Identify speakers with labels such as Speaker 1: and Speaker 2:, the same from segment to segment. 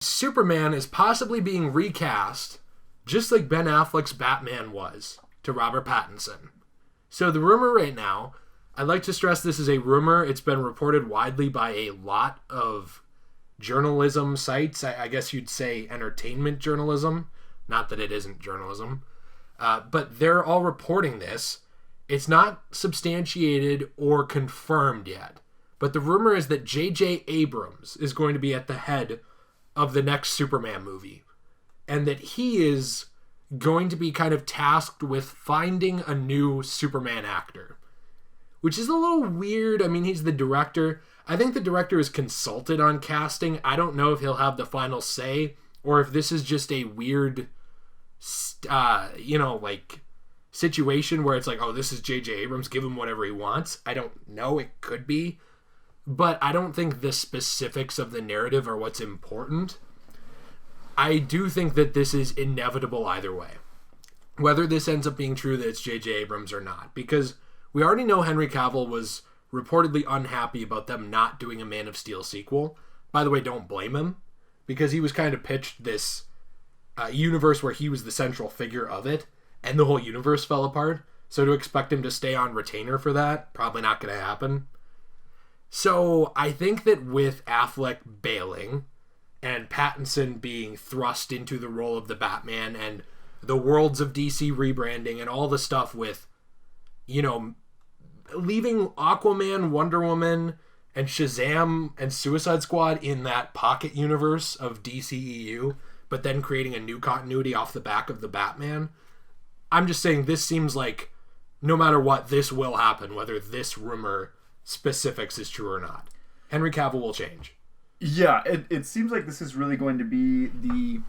Speaker 1: Superman is possibly being recast just like Ben Affleck's Batman was to Robert Pattinson. So the rumor right now, I'd like to stress this is a rumor. It's been reported widely by a lot of journalism sites. I guess you'd say entertainment journalism. Not that it isn't journalism. But they're all reporting this. It's not substantiated or confirmed yet. But the rumor is that JJ Abrams is going to be at the head of the next Superman movie. And that he is going to be kind of tasked with finding a new Superman actor. Which is a little weird. I mean, he's the director. I think the director is consulted on casting. I don't know if he'll have the final say or if this is just a weird, situation where it's like, oh, this is JJ Abrams, give him whatever he wants. I don't know. It could be. But I don't think the specifics of the narrative are what's important. I do think that this is inevitable either way. Whether this ends up being true that it's JJ Abrams or not. Because we already know Henry Cavill was reportedly unhappy about them not doing a Man of Steel sequel. By the way, don't blame him. Because he was kind of pitched this universe where he was the central figure of it. And the whole universe fell apart. So to expect him to stay on retainer for that, probably not going to happen. So I think that with Affleck bailing and Pattinson being thrust into the role of the Batman and the worlds of DC rebranding and all the stuff with, leaving Aquaman, Wonder Woman, and Shazam and Suicide Squad in that pocket universe of DCEU, but then creating a new continuity off the back of the Batman. I'm just saying this seems like no matter what, this will happen, whether this rumor specifics is true or not. Henry Cavill will change.
Speaker 2: Yeah, it seems like this is really going to be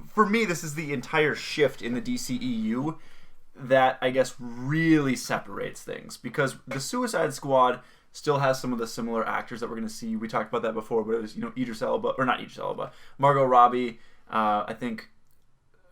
Speaker 2: for me, this is the entire shift in the DCEU that I guess really separates things, because the Suicide Squad still has some of the similar actors that we're going to see. We talked about that before, but it was, Idris Elba, or not Idris Elba, Margot Robbie, I think,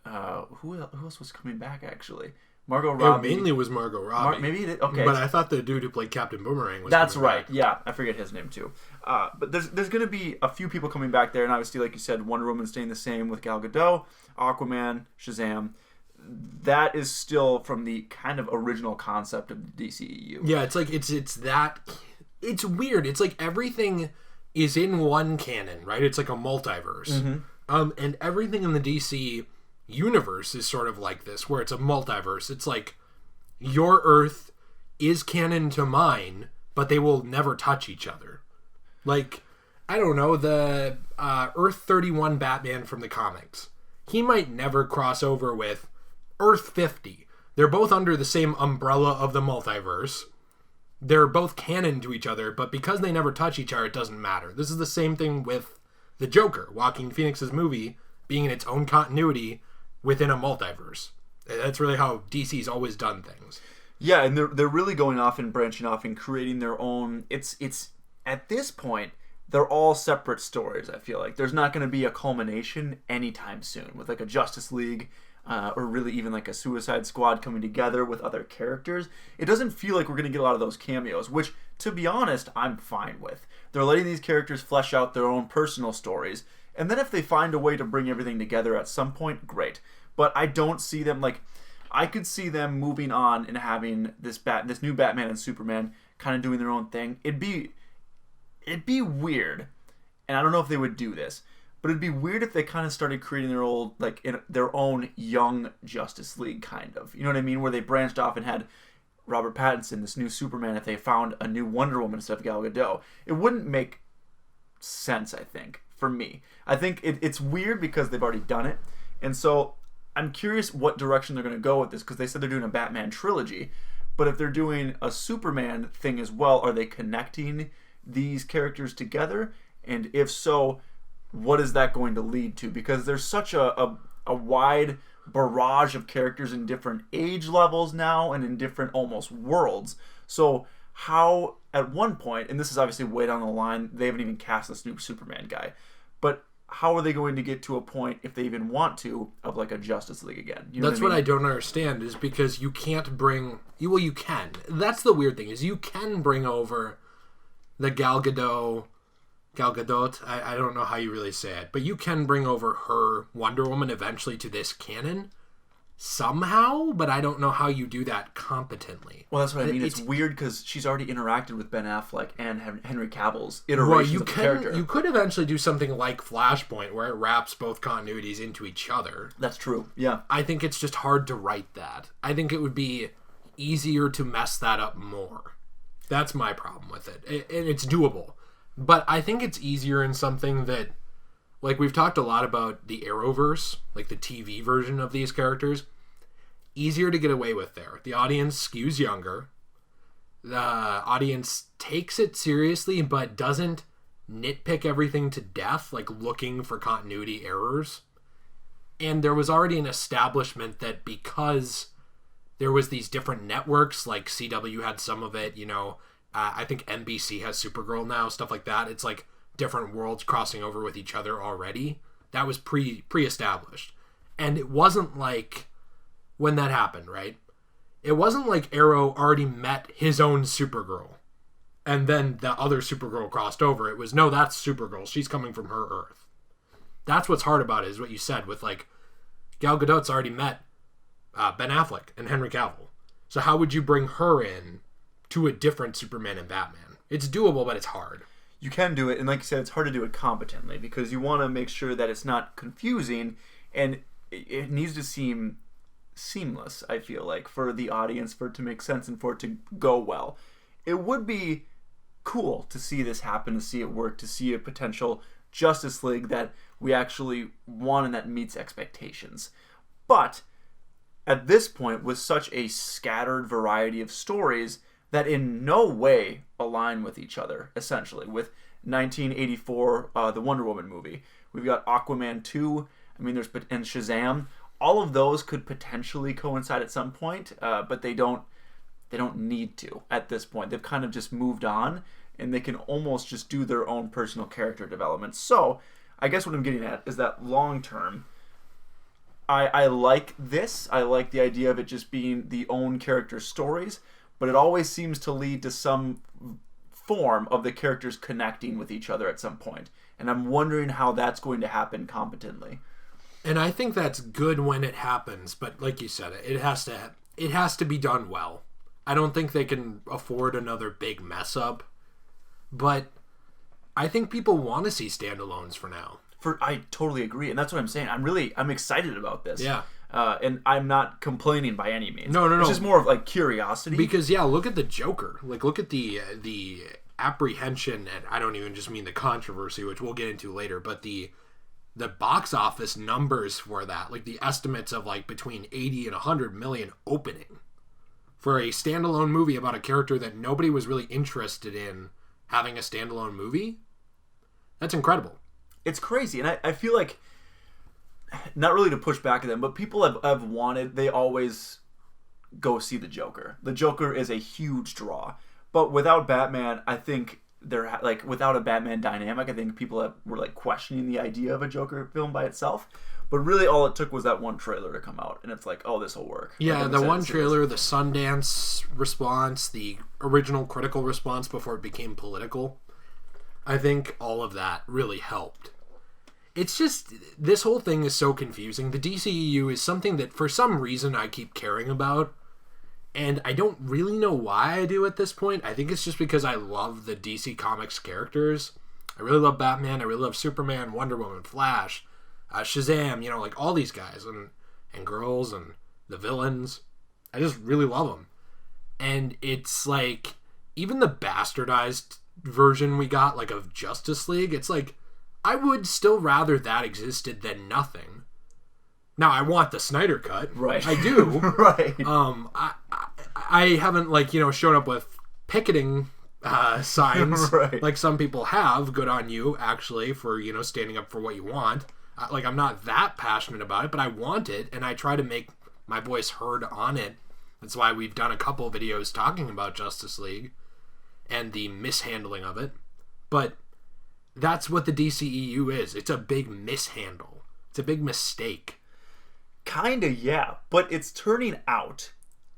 Speaker 2: who else was coming back actually? Margot Robbie.
Speaker 1: It mainly was Margot Robbie.
Speaker 2: Maybe it is. Okay.
Speaker 1: But I thought the dude who played Captain Boomerang was
Speaker 2: That's right.
Speaker 1: back.
Speaker 2: Yeah, I forget his name too. But there's going to be a few people coming back there, and obviously, like you said, Wonder Woman staying the same with Gal Gadot, Aquaman, Shazam. That is still from the kind of original concept of the DCEU.
Speaker 1: Yeah, it's like it's weird. It's like everything is in one canon, right? It's like a multiverse. Mm-hmm. And everything in the DC universe is sort of like this, where it's a multiverse. It's like your Earth is canon to mine, but they will never touch each other. Like, I don't know, the Earth 31 Batman from the comics. He might never cross over with Earth 50. They're both under the same umbrella of the multiverse. They're both canon to each other, but because they never touch each other, it doesn't matter. This is the same thing with the Joker, Joaquin Phoenix's movie, being in its own continuity within a multiverse. That's really how DC's always done things.
Speaker 2: Yeah, and they're really going off and branching off and creating their own. It's at this point, they're all separate stories. I feel like there's not going to be a culmination anytime soon with like a Justice League or really even like a Suicide Squad coming together with other characters. It doesn't feel like we're going to get a lot of those cameos, which, to be honest, I'm fine with. They're letting these characters flesh out their own personal stories, and then if they find a way to bring everything together at some point, great. But I don't see them like. I could see them moving on and having this new Batman and Superman kind of doing their own thing. It'd be weird, and I don't know if they would do this, but it'd be weird if they kind of started creating their own young Justice League, kind of. You know what I mean? Where they branched off and had Robert Pattinson, this new Superman, if they found a new Wonder Woman instead of Gal Gadot. It wouldn't make sense, I think, for me. I think it's weird because they've already done it, and so I'm curious what direction they're going to go with this, because they said they're doing a Batman trilogy, but if they're doing a Superman thing as well, are they connecting these characters together? And if so, what is that going to lead to? Because there's such a wide barrage of characters in different age levels now and in different almost worlds. So how, at one point, and this is obviously way down the line, they haven't even cast this new Superman guy, but how are they going to get to a point, if they even want to, of like a Justice League again? You know
Speaker 1: That's what I don't understand, is because you can't bring... Well, you can. That's the weird thing, is you can bring over the Gal Gadot Gal Gadot, I don't know how you really say it, but you can bring over her Wonder Woman eventually to this canon somehow, but I don't know how you do that competently.
Speaker 2: Well, that's what I mean. It's weird because she's already interacted with Ben Affleck and Henry Cavill's iterations of the character.
Speaker 1: You could eventually do something like Flashpoint where it wraps both continuities into each other.
Speaker 2: That's true, yeah.
Speaker 1: I think it's just hard to write that. I think it would be easier to mess that up more. That's my problem with it. And it's doable. But I think it's easier in something that, like we've talked a lot about the Arrowverse, like the TV version of these characters. Easier to get away with there. The audience skews younger. The audience takes it seriously, but doesn't nitpick everything to death, like looking for continuity errors. And there was already an establishment that because there was these different networks, like CW had some of it, I think NBC has Supergirl now, stuff like that. It's like different worlds crossing over with each other already. That was pre-established. And it wasn't like when that happened, right? It wasn't like Arrow already met his own Supergirl and then the other Supergirl crossed over. It was, no, that's Supergirl. She's coming from her Earth. That's what's hard about it, is what you said with, like, Gal Gadot's already met Ben Affleck and Henry Cavill. So how would you bring her in to a different Superman and Batman? It's doable, but it's hard.
Speaker 2: You can do it, and like you said, it's hard to do it competently because you want to make sure that it's not confusing, and it needs to seem seamless, I feel like, for the audience, for it to make sense and for it to go well. It would be cool to see this happen, to see it work, to see a potential Justice League that we actually want and that meets expectations. But at this point, with such a scattered variety of stories that in no way align with each other, essentially, with 1984, the Wonder Woman movie, we've got Aquaman 2, and Shazam. All of those could potentially coincide at some point, but they don't need to at this point. They've kind of just moved on, and they can almost just do their own personal character development. So I guess what I'm getting at is that long term, I like this. I like the idea of it just being the own character stories, but it always seems to lead to some form of the characters connecting with each other at some point. And I'm wondering how that's going to happen competently.
Speaker 1: And I think that's good when it happens, but like you said, it has to be done well. I don't think they can afford another big mess up, but I think people want to see standalones for now.
Speaker 2: I totally agree, and that's what I'm saying. I'm excited about this.
Speaker 1: Yeah.
Speaker 2: And I'm not complaining by any means.
Speaker 1: No.
Speaker 2: It's just more of like curiosity.
Speaker 1: Because look at the Joker. Like, look at the apprehension, and I don't even just mean the controversy, which we'll get into later, but the box office numbers for that, like the estimates of like between 80 and 100 million opening for a standalone movie about a character that nobody was really interested in having a standalone movie. That's incredible.
Speaker 2: It's crazy, and I feel like, not really to push back at them, but people have wanted, they always go see the Joker. The Joker is a huge draw, but without Batman, I think without a Batman dynamic, I think people were like questioning the idea of a Joker film by itself. But really, all it took was that one trailer to come out, and it's like, oh, this will work.
Speaker 1: Yeah, the one trailer, the Sundance response, the original critical response before it became political. I think all of that really helped. It's just, this whole thing is so confusing. The DCEU is something that for some reason I keep caring about, and I don't really know why I do at this point. I think it's just because I love the DC Comics characters. I really love Batman, I really love Superman, Wonder Woman, Flash, Shazam, like all these guys and girls and the villains. I just really love them. And it's like, even the bastardized version we got, like, of Justice League, it's like, I would still rather that existed than nothing. Now, I want the Snyder cut.
Speaker 2: Right.
Speaker 1: I do.
Speaker 2: Right.
Speaker 1: I haven't, shown up with picketing signs
Speaker 2: right.
Speaker 1: like some people have. Good on you, actually, for, standing up for what you want. I'm not that passionate about it, but I want it, and I try to make my voice heard on it. That's why we've done a couple videos talking about Justice League and the mishandling of it. But that's what the DCEU is. It's a big mishandle. It's a big mistake.
Speaker 2: Kinda, yeah. But it's turning out,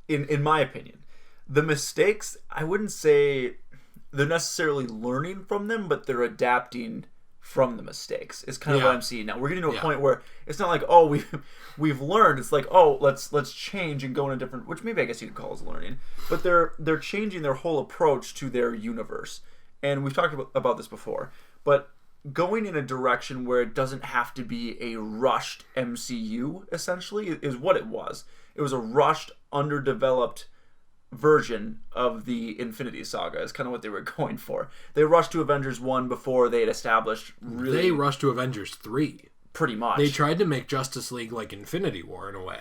Speaker 2: in my opinion, the mistakes, I wouldn't say they're necessarily learning from them, but they're adapting from the mistakes. Is kind of what I'm seeing now. We're getting to a point where it's not like, oh, we've learned. It's like, oh, let's change and go in a different, which maybe I guess you could call as learning. But they're changing their whole approach to their universe. And we've talked about this before, but going in a direction where it doesn't have to be a rushed MCU, essentially, is what it was. It was a rushed, underdeveloped version of the Infinity Saga is kind of what they were going for. They rushed to Avengers 1 before they had established really...
Speaker 1: They rushed to Avengers 3.
Speaker 2: Pretty much.
Speaker 1: They tried to make Justice League like Infinity War in a way.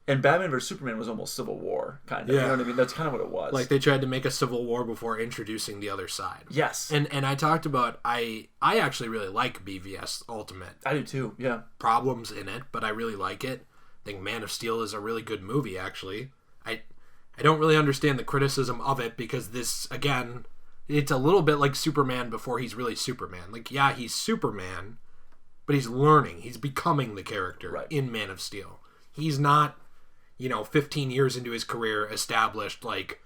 Speaker 2: And Batman vs. Superman was almost Civil War, kind of. Yeah. You know what I mean? That's kind of what it was.
Speaker 1: Like, they tried to make a Civil War before introducing the other side.
Speaker 2: Yes.
Speaker 1: And I talked about... I actually really like BVS Ultimate.
Speaker 2: I do too, yeah.
Speaker 1: Problems in it, but I really like it. I think Man of Steel is a really good movie, actually. I don't really understand the criticism of it because this, again, it's a little bit like Superman before he's really Superman. Like, yeah, he's Superman, but he's learning. He's becoming the character in Man of Steel. He's not, 15 years into his career established, like,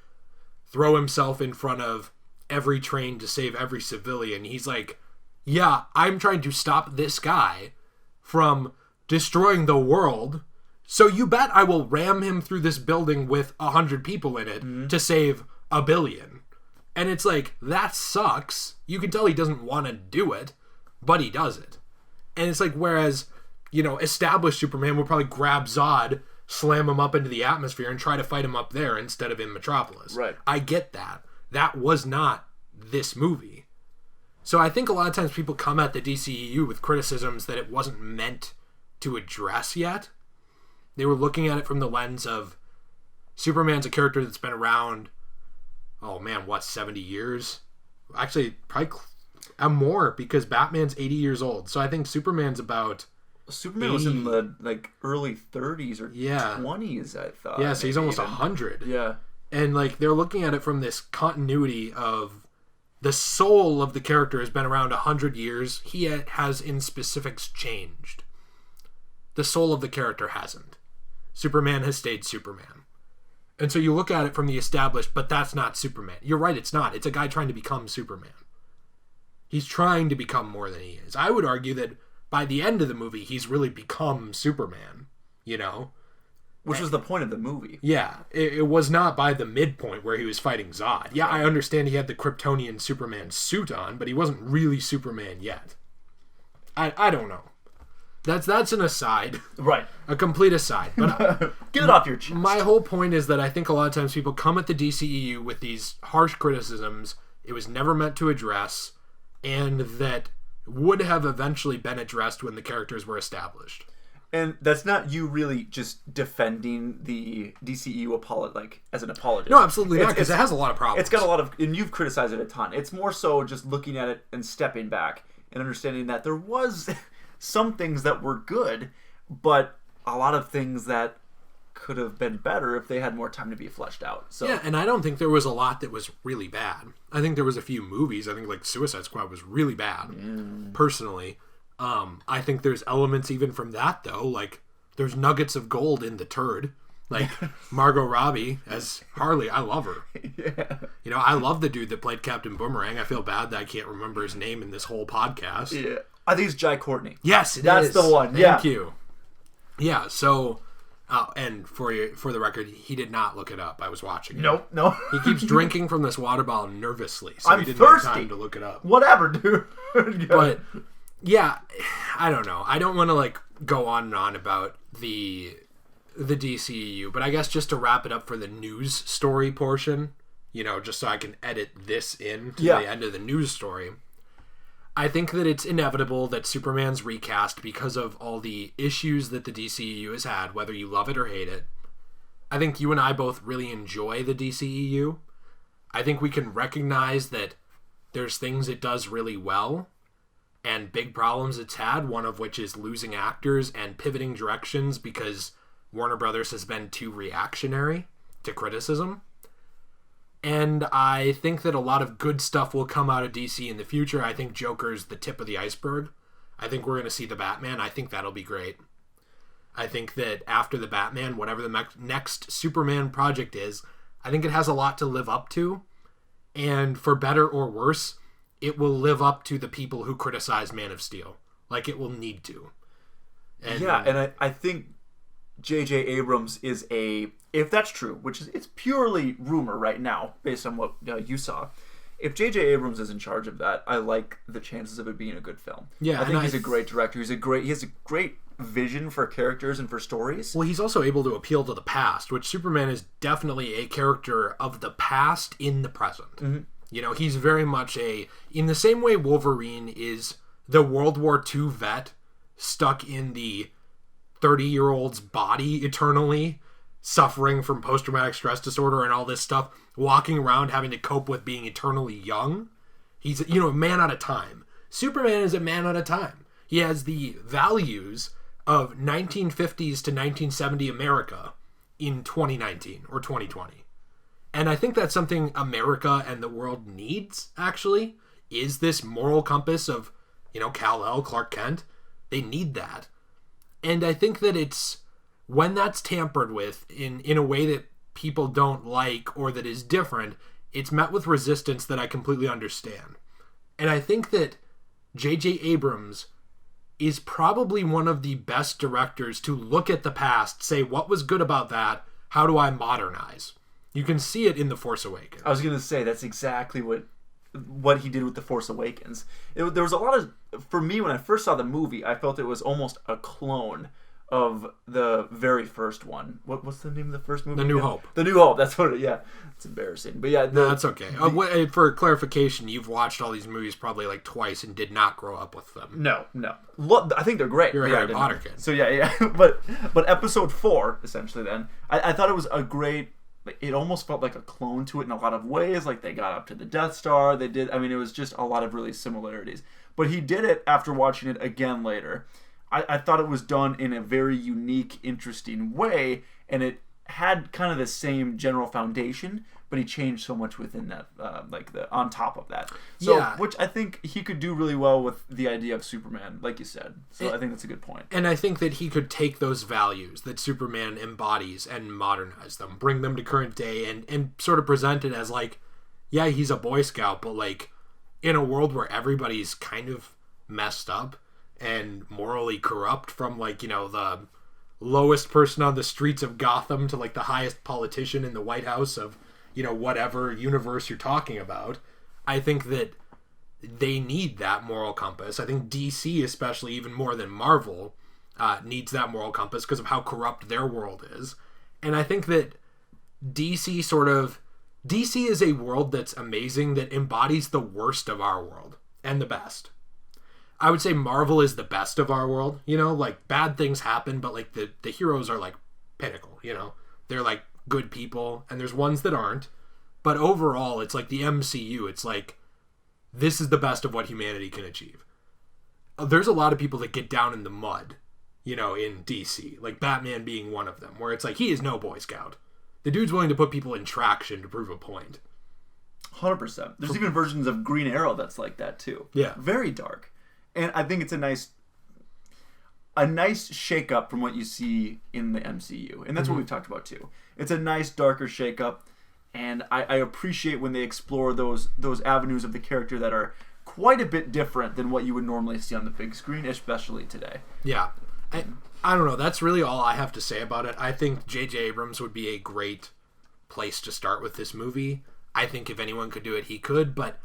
Speaker 1: throw himself in front of every train to save every civilian. He's like, yeah, I'm trying to stop this guy from destroying the world. So you bet I will ram him through this building with 100 people in it to save 1 billion. And it's like, that sucks. You can tell he doesn't want to do it, but he does it. And it's like, whereas, established Superman would probably grab Zod, slam him up into the atmosphere, and try to fight him up there instead of in Metropolis.
Speaker 2: Right.
Speaker 1: I get that. That was not this movie. So I think a lot of times people come at the DCEU with criticisms that it wasn't meant to address yet. They were looking at it from the lens of Superman's a character that's been around, 70 years? Actually, probably more because Batman's 80 years old. So I think Superman's about...
Speaker 2: Superman 80. Was in the early 30s or 20s, I thought.
Speaker 1: Yeah, so he's almost 100.
Speaker 2: Yeah.
Speaker 1: And they're looking at it from this continuity of the soul of the character has been around 100 years. He has in specifics changed. The soul of the character hasn't. Superman has stayed Superman. And so you look at it from the established, but that's not Superman. You're right, it's not. It's a guy trying to become Superman. He's trying to become more than he is. I would argue that by the end of the movie, he's really become Superman,
Speaker 2: Which was the point of the movie.
Speaker 1: Yeah, it was not by the midpoint where he was fighting Zod. Yeah, I understand he had the Kryptonian Superman suit on, but he wasn't really Superman yet. I don't know. That's an aside.
Speaker 2: Right.
Speaker 1: A complete aside. But
Speaker 2: get it off your chest.
Speaker 1: My whole point is that I think a lot of times people come at the DCEU with these harsh criticisms it was never meant to address, and that would have eventually been addressed when the characters were established.
Speaker 2: And that's not you really just defending the DCEU as an apologist.
Speaker 1: No, absolutely not, because it has a lot of problems.
Speaker 2: It's got a lot of, and you've criticized it a ton. It's more so just looking at it and stepping back and understanding that there was some things that were good, but a lot of things that could have been better if they had more time to be fleshed out. So
Speaker 1: yeah, and I don't think there was a lot that was really bad. I think there was a few movies. I think Suicide Squad was really bad, personally. I think there's elements even from that, though. There's nuggets of gold in The Turd. Margot Robbie as Harley. I love her. Yeah. I love the dude that played Captain Boomerang. I feel bad that I can't remember his name in this whole podcast.
Speaker 2: Yeah. I think it's Jai Courtney.
Speaker 1: Yes,
Speaker 2: That's the one.
Speaker 1: Thank you. Yeah, so... and for the record, he did not look it up. I was watching it.
Speaker 2: No.
Speaker 1: He keeps drinking from this water bottle nervously, so he didn't
Speaker 2: thirsty.
Speaker 1: have time to look it up.
Speaker 2: Whatever, dude.
Speaker 1: But, yeah, I don't know. I don't want to, go on and on about the DCEU, but I guess just to wrap it up for the news story portion, just so I can edit this in to the end of the news story, I think that it's inevitable that Superman's recast because of all the issues that the DCEU has had, whether you love it or hate it. I think you and I both really enjoy the DCEU. I think we can recognize that there's things it does really well and big problems it's had, one of which is losing actors and pivoting directions because Warner Brothers has been too reactionary to criticism. And I think that a lot of good stuff will come out of DC in the future. I think Joker's the tip of the iceberg. I think we're going to see the Batman. I think that'll be great. I think that after the Batman, whatever the next Superman project is, I think it has a lot to live up to. And for better or worse, it will live up to the people who criticize Man of Steel. Like, it will need to.
Speaker 2: And I think JJ Abrams is if that's true, which is, it's purely rumor right now based on what you saw. If JJ Abrams is in charge of that, I like the chances of it being a good film.
Speaker 1: Yeah,
Speaker 2: I think he's a great director. He has a great vision for characters and for stories.
Speaker 1: Well, he's also able to appeal to the past, which Superman is definitely a character of the past in the present. Mm-hmm. You know, he's very much in the same way Wolverine is the World War II vet stuck in the 30-year-old's body eternally, suffering from post-traumatic stress disorder and all this stuff, walking around having to cope with being eternally young. He's, a man out of time. Superman is a man out of time. He has the values of 1950s to 1970 America in 2019 or 2020. And I think that's something America and the world needs, actually, is this moral compass of, Kal-El, Clark Kent. They need that. And I think that it's, when that's tampered with in a way that people don't like or that is different, it's met with resistance that I completely understand. And I think that JJ Abrams is probably one of the best directors to look at the past, say, what was good about that? How do I modernize? You can see it in The Force Awakens.
Speaker 2: I was going to say, that's exactly what he did with The Force Awakens. There was a lot of, for me, when I first saw the movie, I felt it was almost a clone of the very first one. What's the name of the first movie?
Speaker 1: The New Hope.
Speaker 2: The New Hope, that's what yeah. It's embarrassing. But yeah.
Speaker 1: No, that's okay. For clarification, you've watched all these movies probably like twice and did not grow up with them.
Speaker 2: No. I think they're great.
Speaker 1: You're a Harry Potter kid.
Speaker 2: So yeah. But episode 4, essentially then, I thought it was a great, it almost felt like a clone to it in a lot of ways. Like they got up to the Death Star. It was just a lot of really similarities. But he did it after watching it again later. I thought it was done in a very unique, interesting way, and it had kind of the same general foundation, but he changed so much within that, on top of that. So, yeah. Which I think he could do really well with the idea of Superman, like you said. So I think that's a good point.
Speaker 1: And I think that he could take those values that Superman embodies and modernize them, bring them to current day, and sort of present it as like, yeah, he's a Boy Scout, but like in a world where everybody's kind of messed up and morally corrupt, from like, the lowest person on the streets of Gotham to like the highest politician in the White House of, whatever universe you're talking about. I think that they need that moral compass. I think DC, especially even more than Marvel, needs that moral compass because of how corrupt their world is. And I think that DC is a world that's amazing, that embodies the worst of our world and the best. I would say Marvel is the best of our world, like bad things happen, but like the heroes are like pinnacle, they're like good people, and there's ones that aren't, but overall it's like the MCU, it's like this is the best of what humanity can achieve. There's a lot of people that get down in the mud, in DC, like Batman being one of them, where it's like he is no Boy Scout. The dude's willing to put people in traction to prove a point.
Speaker 2: 100%. There's even versions of Green Arrow that's like that too.
Speaker 1: Yeah.
Speaker 2: Very dark. And I think it's a nice shake-up from what you see in the MCU. And that's what we've talked about too. It's a nice, darker shake-up. And I appreciate when they explore those avenues of the character that are quite a bit different than what you would normally see on the big screen, especially today.
Speaker 1: Yeah. I don't know. That's really all I have to say about it. I think JJ Abrams would be a great place to start with this movie. I think if anyone could do it, he could. But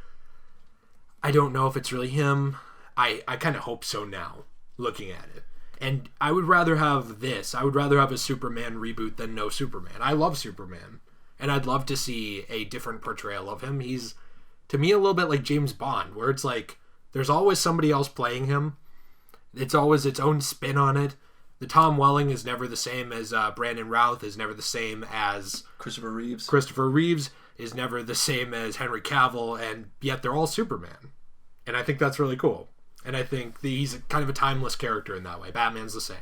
Speaker 1: I don't know if it's really him. I kind of hope so now, looking at it. And I would rather have this. I would rather have a Superman reboot than no Superman. I love Superman. And I'd love to see a different portrayal of him. He's, to me, a little bit like James Bond, where it's like, there's always somebody else playing him. It's always its own spin on it. The Tom Welling is never the same as Brandon Routh, is never the same as
Speaker 2: Christopher Reeves.
Speaker 1: Christopher Reeves is never the same as Henry Cavill, and yet they're all Superman. And I think that's really cool. And I think he's kind of a timeless character in that way. Batman's the same.